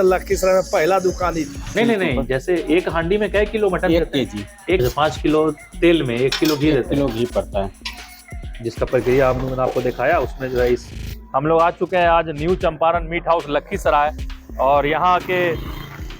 लखीसराय में पहला दुकान ही नहीं, जैसे एक हांडी में कै किलो मटन 1 देते हैं? केजी। एक 5 किलो तेल में 1 किलो घी 1 देते हैं, किलो घी पड़ता है। जिसका प्रक्रिया मैंने आपको दिखाया। उसमें जो है इस हम लोग आ चुके हैं आज new Champaran meat house Lakhisarai, और यहाँ के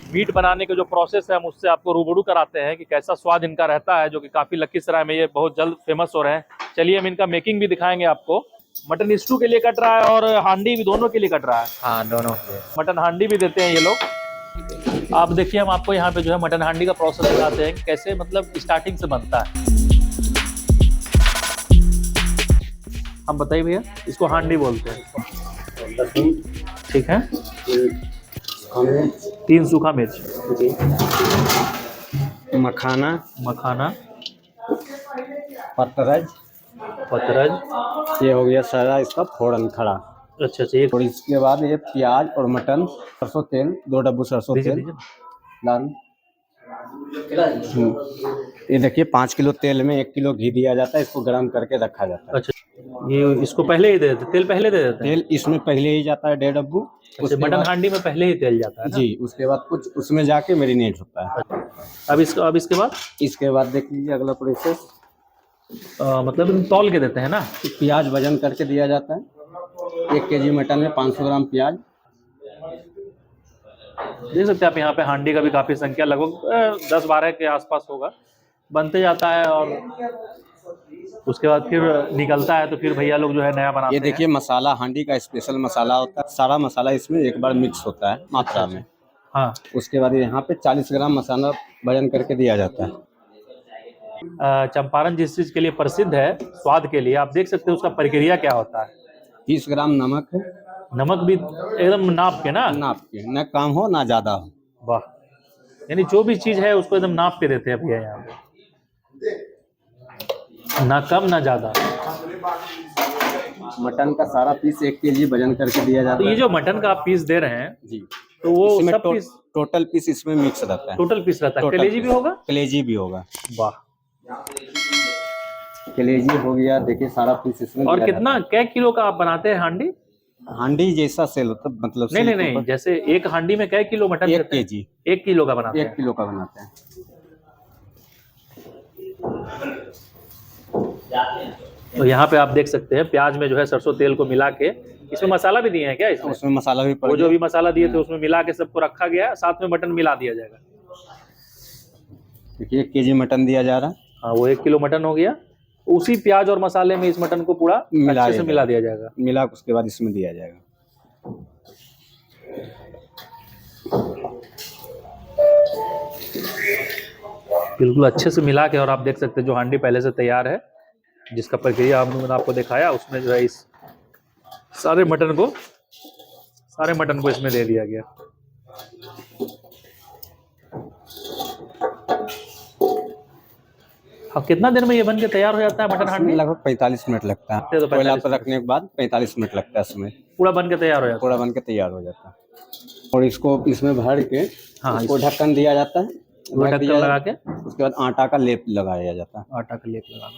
मीट बनाने के जो प्रोसेस है हम उससे आपको रूबरू कराते हैं कि कैसा स्वाद इनका रहता है, जो कि काफ़ी लखीसराय में ये बहुत जल्द फेमस हो रहे हैं। चलिए हम इनका मेकिंग भी दिखाएंगे आपको। मटन स्टू के लिए कट रहा है और हांडी भी दोनों के लिए कट रहा है। हाँ, दोनों। मटन हांडी भी देते हैं ये लोग। आप देखिए हम आपको यहाँ पे जो है मटन हांडी का प्रोसेस दिखाते हैं कि कैसे मतलब स्टार्टिंग से बनता है। हम बताइए भैया, इसको हांडी बोलते हैं, ठीक है। 3 सूखा मिर्च, मखाना, पतरज, पतरज, ये हो गया सारा इसका फोड़न खड़ा। अच्छा एक और इसके बाद ये प्याज और मटन, सरसों तेल, 2 डब्बू सरसों तेल डाल। ये देखिए 5 किलो तेल में 1 किलो घी दिया जाता है, इसको गर्म करके रखा जाता है। अच्छा, ये इसको पहले ही दे देते, तेल पहले दे देते हैं? तेल इसमें पहले ही जाता है 1.5 डब्बू। अच्छा, मटन हांडी में पहले ही तेल जाता है ना? जी, उसके बाद कुछ उसमें जाके मैरिनेट होता है। अब इसके बाद देख लीजिए अगला प्रोसेस। मतलब तौल के देते हैं ना? प्याज वजन करके दिया जाता है। 1 केजी मटन में 500 ग्राम प्याज। देख सकते हैं आप यहाँ पे हांडी का भी काफी संख्या लगभग 10-12 के आसपास होगा, बनते जाता है और उसके बाद फिर निकलता है तो फिर भैया लोग जो है नया बनाते हैं। ये देखिए मसाला, हांडी का स्पेशल मसाला होता है। सारा मसाला इसमें एक बार मिक्स होता है मात्रा में। हाँ, उसके बाद यहाँ पे 40 ग्राम मसाला वजन करके दिया जाता है। चंपारण जिस चीज के लिए प्रसिद्ध है स्वाद के लिए, आप देख सकते हैं उसका प्रक्रिया क्या होता है। 30 ग्राम नमक है। नमक भी एकदम नाप के ना? नाप के, न कम हो ना ज्यादा हो। वाह, यानी जो भी चीज है उसको एकदम नाप के देते हैं भैया यहाँ पे, ना कम ना ज्यादा। मटन का सारा पीस 1 केजी वजन करके दिया जाता है। तो ये जो मटन का आप पीस दे रहे हैं जी, तो वो सब पीस टोटल पीस इसमें मिक्स रहता है। टोटल पीस रहता है? कलेजी भी होगा? कलेजी भी होगा। वाह, कलेजी हो गया। देखिए सारा पीस इसमें। और कितना कै किलो का आप बनाते हैं हांडी? हांडी जैसा सेल होता है, मतलब नहीं, जैसे एक हांडी में कै किलो मटन? 1 केजी। 1 किलो का बनाते हैं? 1 किलो का बनाते हैं। तो यहाँ पे आप देख सकते हैं प्याज में जो है सरसों तेल को मिला के, इसमें मसाला भी दिए हैं क्या इसमें? उसमें मसाला भी पड़ वो जो भी मसाला दिए थे उसमें मिला के सबको रखा गया, साथ में मटन मिला दिया जाएगा। देखिए 1 केजी मटन दिया जा रहा है। हाँ, वो 1 किलो मटन हो गया। उसी प्याज और मसाले में इस मटन को पूरा अच्छे से मिला दिया जाएगा। मिला के उसके बाद इसमें दिया जाएगा। बिल्कुल अच्छे से मिला के, और आप देख सकते हैं जो हांडी पहले से तैयार है, जिसका प्रक्रिया मैंने आपको दिखाया, उसमें जो है इस सारे मटन को इसमें दे दिया गया। अब कितना देर में ये बन के तैयार हो जाता है मटन हांडी? लगभग 45 मिनट लगता है। तो कोयला पर रखने के बाद 45 मिनट लगता है इसमें। पूरा बन के तैयार हो जाता है? पूरा बन के तैयार हो जाता है। और इसको इसमें भर के इसको ढक्कन दिया जाता है। ढक्कन लगा के उसके बाद आटा का लेप लगाया जाता है। आटा का लेप लगाना।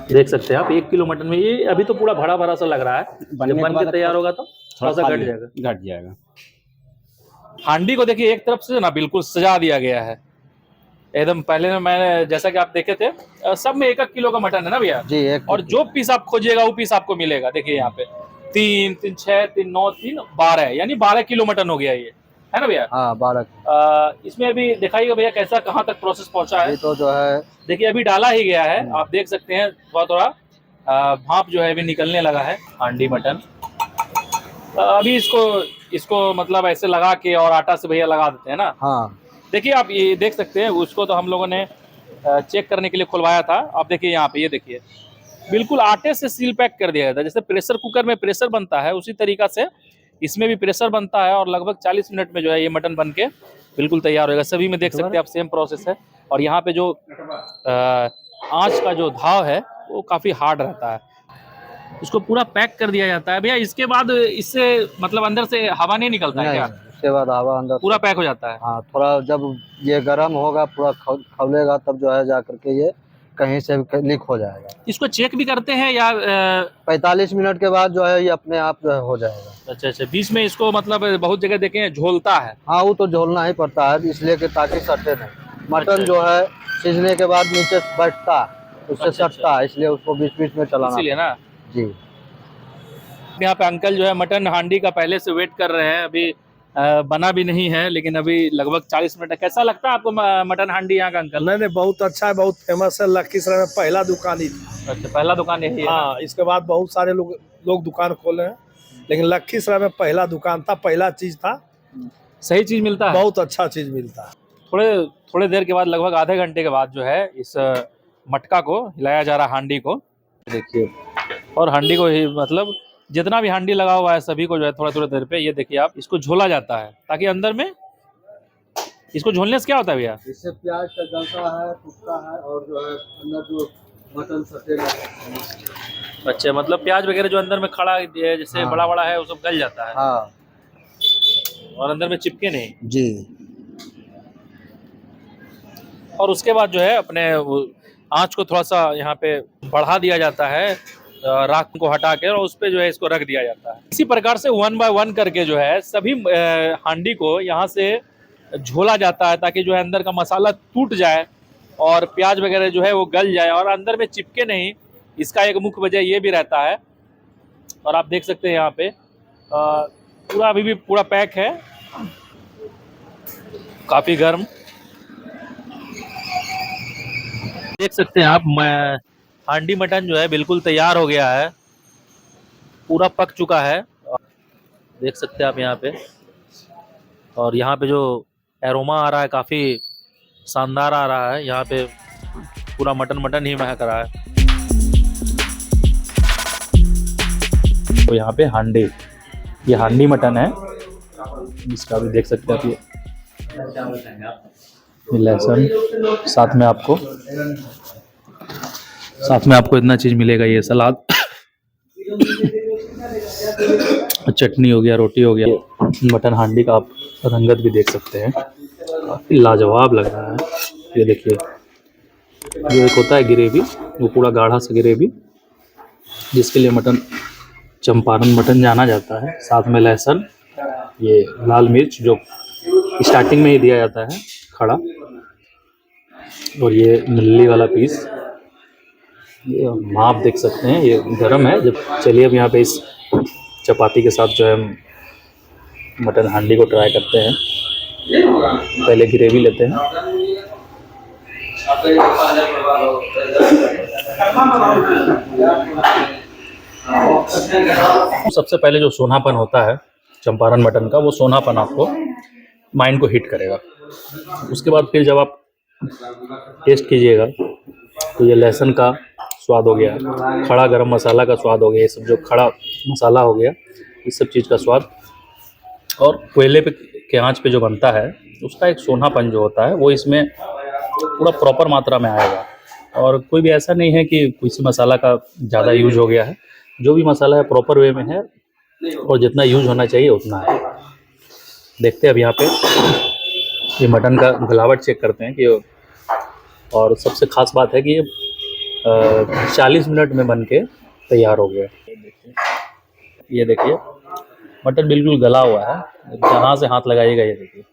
देख सकते हैं आप 1 किलो मटन में ये अभी तो पूरा भरा भरा सा लग रहा है, जब बन के तैयार होगा तो थोड़ा सा घट जाएगा। हांडी को देखिए एक तरफ से ना बिल्कुल सजा दिया गया है एकदम। पहले मैंने जैसा कि आप देखे थे सब में 1-1 किलो का मटन है ना भैया जी? और जो पीस आप खोजिएगा वो पीस आपको मिलेगा। देखिए यहाँ पे 3, 3, 6, 3, 9, 3, 12, यानी 12 किलो मटन हो गया ये, है ना भैया? हाँ, 12। इसमें अभी दिखाइएगा भैया कैसा कहाँ तक प्रोसेस पहुंचा है। तो जो है देखिए अभी डाला ही गया है, आप देख सकते हैं थोड़ा भाप जो है अभी निकलने लगा है हांडी मटन। अभी इसको मतलब ऐसे लगा के और आटा से भैया लगा देते हैं ना? हाँ, देखिए आप ये देख सकते हैं, उसको तो हम लोगों ने चेक करने के लिए खुलवाया था। आप देखिए यहाँ पे, ये देखिए बिल्कुल आटे से सील पैक कर दिया गया था। जैसे प्रेशर कुकर में प्रेशर बनता है उसी तरीका से इसमें भी प्रेशर बनता है, और लगभग 40 मिनट में जो है ये मटन बन के बिल्कुल तैयार होगा। सभी में देख सकते हैं आप सेम प्रोसेस है। और यहाँ पे जो आँच का जो धाव है वो काफ़ी हार्ड रहता है। इसको पूरा पैक कर दिया जाता है भैया। इसके बाद इससे मतलब अंदर से हवा नहीं निकलता है क्या? उसके बाद हवा अंदर पूरा पैक हो जाता है? हाँ, थोड़ा जब ये गर्म होगा पूरा खौलेगा तब जो है जा करके ये कहीं से भी लीक हो जाएगा। इसको चेक भी करते हैं या 45 मिनट के बाद जो है ये अपने आप हो जाएगा। अच्छा अच्छा, बीच में इसको मतलब बहुत जगह देखे हैं झोलता है। हाँ वो तो झोलना ही पड़ता है इसलिए कि ताकि सटे नहीं। मटन अच्छा। जो है सीझने के बाद नीचे बैठता उससे अच्छा, सटता है, इसलिए उसको बीच बीच में चलाना इसीलिए ना। जी। यहाँ पे अंकल जो है मटन हांडी का पहले से वेट कर रहे हैं, अभी बना भी नहीं है लेकिन अभी लगभग 40 मिनट है। कैसा लगता है आपको मटन हांडी यहाँ का अंकल? नहीं नहीं, बहुत अच्छा है, बहुत फेमस है। लखीसराय में पहला दुकान ही था। अच्छा, पहला दुकान यही है? हाँ, इसके बाद बहुत सारे लोग दुकान खोले हैं, लेकिन लखीसराय में पहला दुकान था, पहला चीज था। सही चीज मिलता है, बहुत अच्छा चीज मिलता है। थोड़े देर के बाद, लगभग आधे घंटे के बाद जो है इस मटका को हिलाया जा रहा है, हांडी को देखिए। और हांडी को ही मतलब जितना भी हांडी लगा हुआ है सभी को जो है थोड़ा थोड़ा देर पे ये देखिए आप, इसको झोला जाता है ताकि अंदर में, इसको झोलने से क्या होता है भैया? इससे प्याज का जलता है, टूटता है और जो है अंदर जो मटन सटेगा। अच्छा, मतलब प्याज वगैरह जो अंदर में खड़ा है जैसे हाँ। बड़ा बड़ा है वो सब गल जाता है। हाँ और अंदर में चिपके नहीं। जी। और उसके बाद जो है अपने आँच को थोड़ा सा यहाँ पे बढ़ा दिया जाता है, राख को हटा के, और उस पे जो है इसको रख दिया जाता है। इसी प्रकार से 1 बाय 1 करके जो है सभी हांडी को यहाँ से झोला जाता है ताकि जो है अंदर का मसाला टूट जाए और प्याज वगैरह जो है वो गल जाए और अंदर में चिपके नहीं। इसका एक मुख्य वजह ये भी रहता है। और आप देख सकते हैं यहाँ पे पूरा अभी भी पूरा पैक है, काफ़ी गर्म। देख सकते हैं आप, हांडी मटन जो है बिल्कुल तैयार हो गया है, पूरा पक चुका है, देख सकते हैं आप यहाँ पे। और यहाँ पे जो एरोमा आ रहा है काफ़ी शानदार आ रहा है, यहाँ पे पूरा मटन ही महक रहा है। तो यहाँ पे हांडी, ये हांडी मटन है, इसका भी देख सकते हैं आप। ये लहसुन, साथ में आपको इतना चीज़ मिलेगा, ये सलाद, चटनी हो गया, रोटी हो गया। मटन हांडी का आप रंगत भी देख सकते हैं, काफ़ी लाजवाब लग रहा है। ये देखिए, जो एक होता है ग्रेवी, वो पूरा गाढ़ा सा ग्रेवी, जिसके लिए मटन चंपारण मटन जाना जाता है। साथ में लहसुन, ये लाल मिर्च जो स्टार्टिंग में ही दिया जाता है खड़ा, और ये नल्ली वाला पीस, ये माप देख सकते हैं, ये गरम है। जब चलिए अब यहाँ पे इस चपाती के साथ जो है मटन हांडी को ट्राई करते हैं। पहले ग्रेवी लेते हैं। सबसे पहले जो सोनापन होता है चंपारण मटन का, वो सोनापन आपको माइंड को हिट करेगा। उसके बाद फिर जब आप टेस्ट कीजिएगा तो ये लहसुन का स्वाद हो गया, खड़ा गरम मसाला का स्वाद हो गया, ये सब जो खड़ा मसाला हो गया, इस सब चीज़ का स्वाद, और कोयले पे के आंच पे जो बनता है उसका एक सोनापन जो होता है वो इसमें पूरा प्रॉपर मात्रा में आएगा। और कोई भी ऐसा नहीं है कि किसी मसाला का ज़्यादा यूज हो गया है, जो भी मसाला है प्रॉपर वे में है और जितना यूज होना चाहिए उतना है। देखते हैं अब यहाँ पे ये मटन का गलावट चेक करते हैं कि, और सबसे ख़ास बात है कि ये 40 मिनट में बन के तैयार हो गया। ये देखिए मटन बिल्कुल गला हुआ है, जहाँ से हाथ लगाइएगा ये देखिए,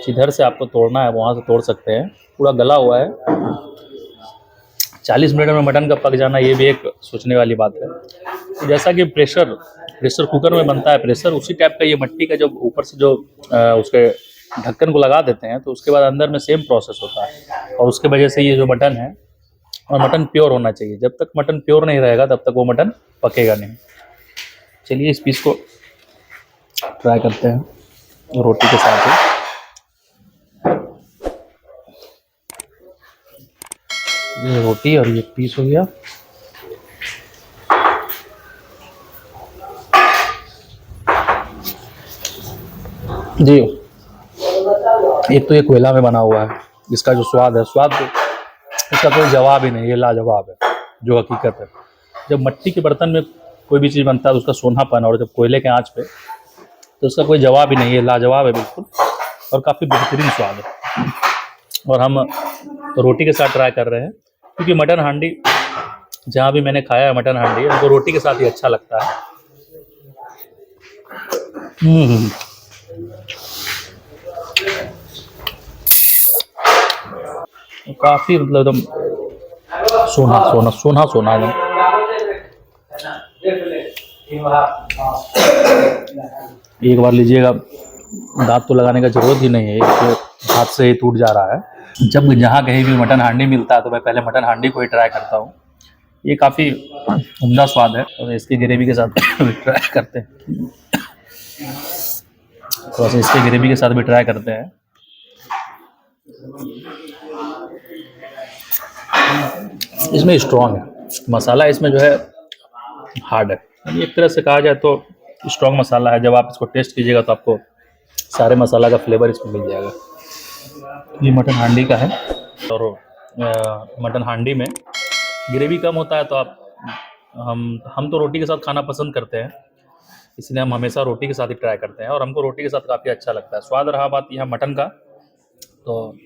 जिधर से आपको तोड़ना है वहाँ से तोड़ सकते हैं, पूरा गला हुआ है। 40 मिनट में मटन का पक जाना, ये भी एक सोचने वाली बात है। तो जैसा कि प्रेशर कुकर में बनता है प्रेशर, उसी टाइप का ये मट्टी का जो ऊपर से जो उसके ढक्कन को लगा देते हैं, तो उसके बाद अंदर में सेम प्रोसेस होता है। और उसके वजह से ये जो मटन है, और मटन प्योर होना चाहिए, जब तक मटन प्योर नहीं रहेगा तब तक वो मटन पकेगा नहीं। चलिए इस पीस को ट्राई करते हैं रोटी के साथ ही। ये रोटी और ये पीस हो गया। जी, एक तो ये कोयला में बना हुआ है, इसका जो स्वाद है, इसका कोई जवाब ही नहीं, ये लाजवाब है जो हकीकत है। जब मिट्टी के बर्तन में कोई भी चीज़ बनता है तो उसका सोनापन, और जब कोयले के आंच पे तो उसका कोई जवाब ही नहीं है, लाजवाब है बिल्कुल, और काफ़ी बेहतरीन स्वाद है। और हम रोटी के साथ ट्राई कर रहे हैं, क्योंकि मटन हांडी जहाँ भी मैंने खाया है मटन हांडी, हमको रोटी के साथ ही अच्छा लगता है। काफी मतलब एकदम सोना सोना सोना सोना एकदम। एक बार लीजिएगा, दांत तो लगाने का जरूरत ही नहीं है, एक हाथ से ही टूट जा रहा है। जब जहाँ कहीं भी मटन हांडी मिलता है तो मैं पहले मटन हांडी को ही ट्राई करता हूँ। ये काफ़ी उम्दा स्वाद है और इसकी ग्रेवी के साथ भी ट्राई करते हैं। थोड़ा सा इसके ग्रेवी के साथ भी ट्राई करते हैं। इसमें स्ट्रॉन्ग है मसाला, इसमें जो है हार्ड है, एक तरह से कहा जाए तो स्ट्रॉन्ग मसाला है। जब आप इसको टेस्ट कीजिएगा तो आपको सारे मसाला का फ्लेवर इसमें मिल जाएगा। ये मटन हांडी का है और मटन हांडी में ग्रेवी कम होता है तो आप हम तो रोटी के साथ खाना पसंद करते हैं, इसलिए हम हमेशा रोटी के साथ ही ट्राई करते हैं और हमको रोटी के साथ काफ़ी अच्छा लगता है। स्वाद रहा बात यह मटन का तो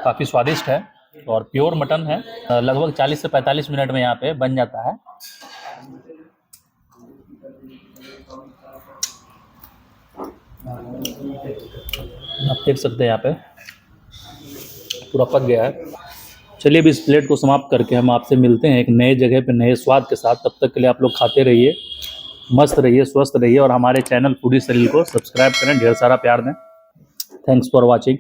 काफ़ी स्वादिष्ट है और प्योर मटन है। लगभग 40 से 45 मिनट में यहाँ पे बन जाता है। आप देख सकते हैं यहाँ पे पूरा पक गया है। चलिए अभी इस प्लेट को समाप्त करके हम आपसे मिलते हैं एक नए जगह पे नए स्वाद के साथ। तब तक के लिए आप लोग खाते रहिए, मस्त रहिए, स्वस्थ रहिए और हमारे चैनल फूडी शरीर को सब्सक्राइब करें, ढेर सारा प्यार दें। Thanks for watching.